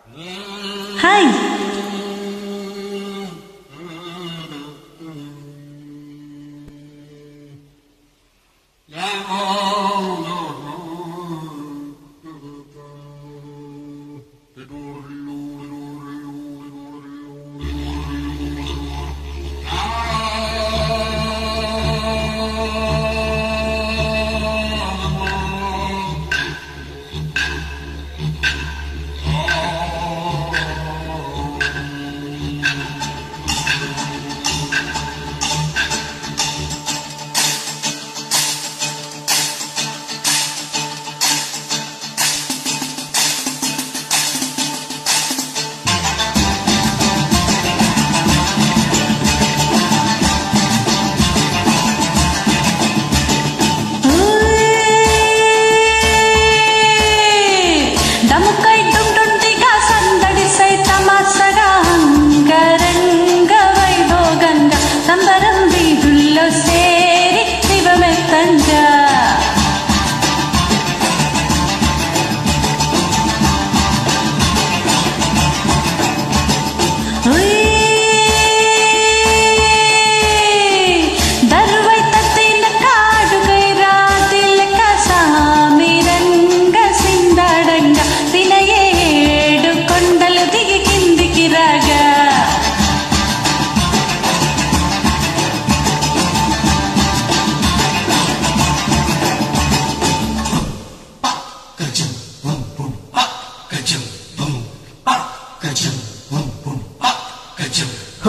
Hi.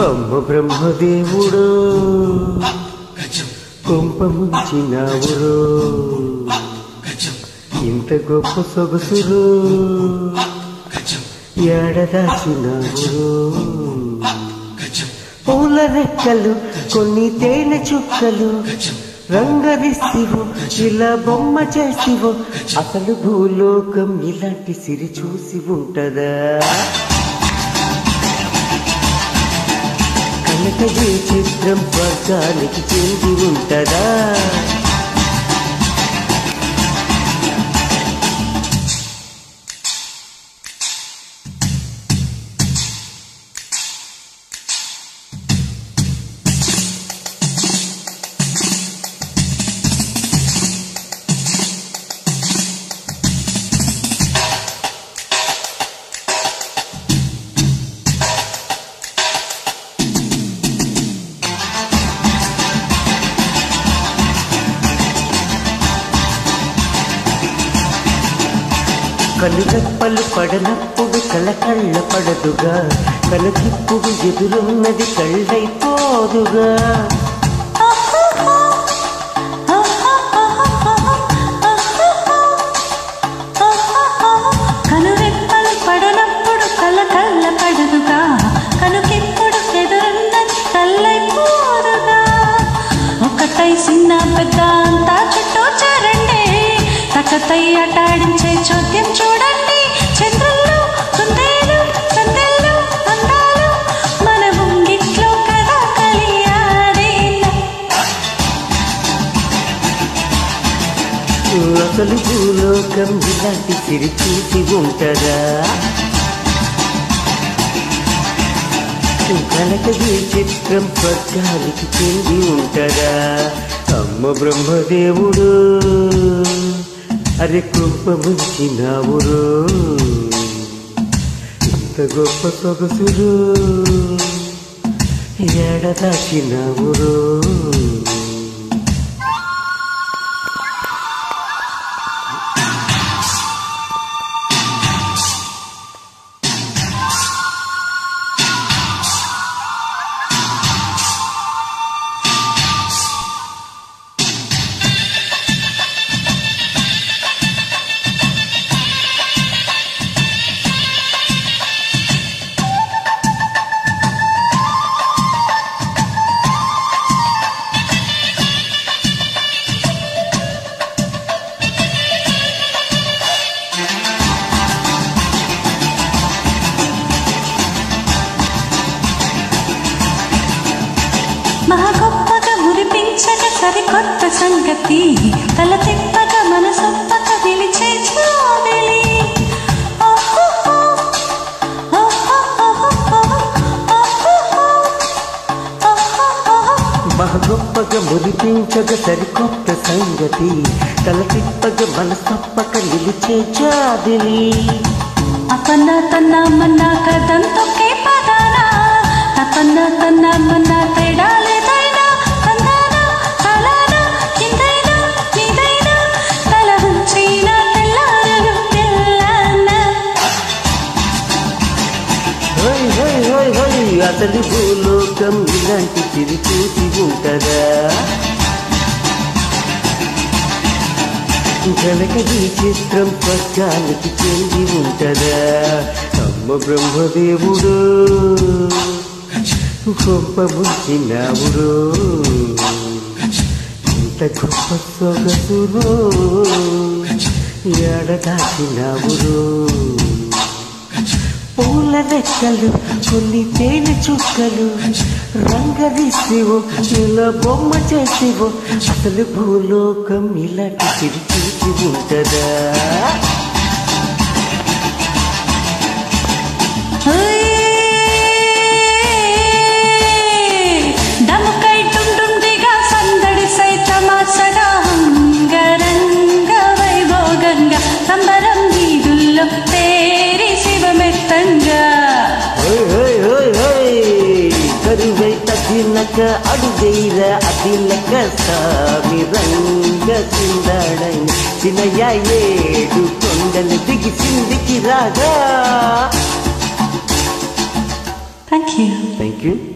అమ్మ బ్రహ్మదేవుడు కొంప ముంచినావురో, ఇంత గొప్ప సొగసురు ఏడదాచినావురో. పూల రెక్కలు కొన్ని తేనె చుక్కలు రంగరిస్తివో, ఇలా బొమ్మ చేసివో, అసలు భూలోకం ఇలాంటి సిరి చూసి ఉంటదా? కనుక ఈ చిత్రం స్వర్గానికి చెంది ఉంటదా? కనురెప్పలు పడనప్పుడు కళ్ళ పడదుగా, కనుకిప్పుడు ఎదురున్నది కళ్ళైపోదుగా. కనురెప్పలు పడనప్పుడు కళ్ళ పడదుగా, కనుకిప్పుడు ఎదురున్నది కళ్ళైపోదుగా. ఒకటై చిన్న పెద్ద అంతా చుట్టూ చేరండి, తకతై అటాడించే చోద్యం చూడండి. చంద్రులు కుందేలు సందేలు అందాలు మన ముంగిట్లో కదా కలియాడేలా. అసలు భూలోకం ఇలాంటి సిరి చూసి ఉంటదా? కనుక ఈ చిత్రం స్వర్గానికి చెంది ఉంటదా? అమ్మ బ్రహ్మదేవుడు అరే కొంప ముంచినావురో, ఇంత గొప్ప సొగసురు ఏడదాచినావురో. మహా గొప్పగా మురిపించక సరికొత్త సంగతి, తల తిప్పక మనసొప్పక నిలిచే చావెలి. మురిపించగా సరికొత్త సంగతి తల తిప్పగా మనసప్పక నిలిచే జాబిలి అపన్న తన్న మన్న కదంతొకే పదానా అపన్న తన్న మన్న తేడాలేదైనా అందానా అలానా కిందైనా నీదైనా తల వంచిన తెల్లారను తెల్లానా హోయ్ హోయ్ హోయ్ హోయ్ అసలు భూలోకం ఇలాంటి చిరి చూసి ఉంటదా కనుక ఈ చిత్రం స్వర్గానికి చెంది ఉంటదా అమ్మ బ్రహ్మదేవుడు గొప్ప ముంచినావుడు ఇంత గొప్ప సొగసురు ఏడదాచినావుడు పూల రెక్కలు కొన్ని తేనె చుక్కలు రంగరిసివో ఇలా బొమ్మ చేసివో అసలు భూలోకం ఇలాంటి చిరి చూసి ఉంటదా దమకై టుండుండిగా సందడి సైతమాసగా అంగరంగ వైభోగంగా సంబరం వీధుల్లో తేరి శివమెత్తంగా కరువై తగినక అడుగైర అదిలక సామి రంగ చిందాడైన చిన్నయ్య ఏడు కొండలు దిగి సిందికి రాగా Thank you. Thank you.